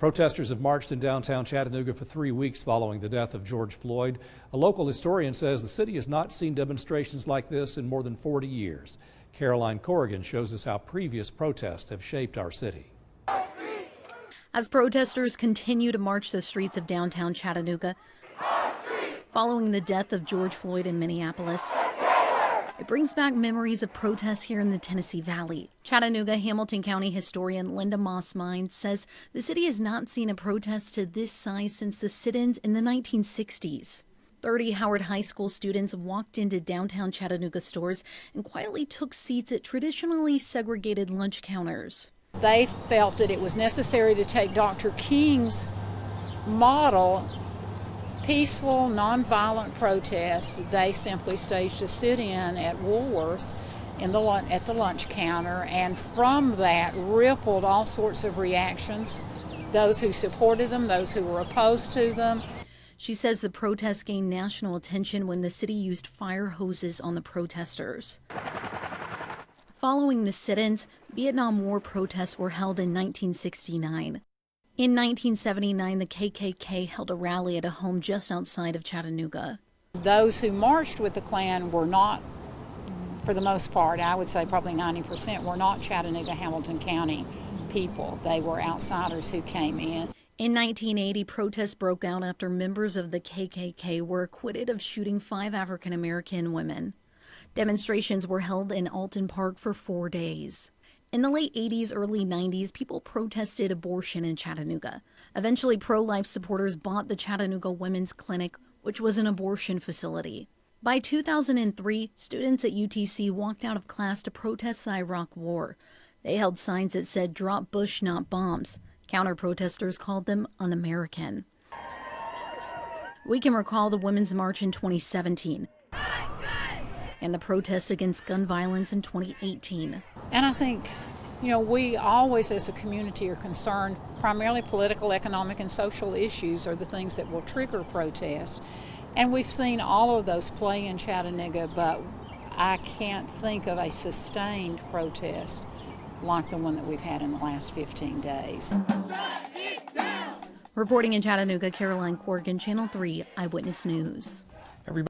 Protesters have marched in downtown Chattanooga for 3 weeks following the death of George Floyd. A local historian says the city has not seen demonstrations like this in more than 40 years. Corrigan shows us how previous protests have shaped our city. As protesters continue to march the streets of downtown Chattanooga, following the death of George Floyd in Minneapolis, it brings back memories of protests here in the Tennessee Valley. Chattanooga Hamilton County historian Linda Moss-Mines says the city has not seen a protest to this size since the sit-ins in the 1960s. 30 Howard High School students walked into downtown Chattanooga stores and quietly took seats at traditionally segregated lunch counters. They felt that it was necessary to take Dr. King's model, peaceful, nonviolent protest. They simply staged a sit-in at Woolworths at the lunch counter, and from that rippled all sorts of reactions, those who supported them, those who were opposed to them. She says the protests gained national attention when the city used fire hoses on the protesters. Following the sit-ins, Vietnam War protests were held in 1969. In 1979, the KKK held a rally at a home just outside of Chattanooga. Those who marched with the Klan were not, for the most part, I would say probably 90%, were not Chattanooga, Hamilton County people. They were outsiders who came in. In 1980, protests broke out after members of the KKK were acquitted of shooting 5 African-American women. Demonstrations were held in Alton Park for 4 days. In the late 80s, early 90s, people protested abortion in Chattanooga. Eventually, pro-life supporters bought the Chattanooga Women's Clinic, which was an abortion facility. By 2003, students at UTC walked out of class to protest the Iraq War. They held signs that said, "Drop Bush, not bombs." Counter-protesters called them un-American. We can recall the Women's March in 2017 and the protest against gun violence in 2018. And I think, we always as a community are concerned, primarily political, economic, and social issues are the things that will trigger protests. And we've seen all of those play in Chattanooga, but I can't think of a sustained protest like the one that we've had in the last 15 days. Reporting in Chattanooga, Corrigan, Channel 3 Eyewitness News.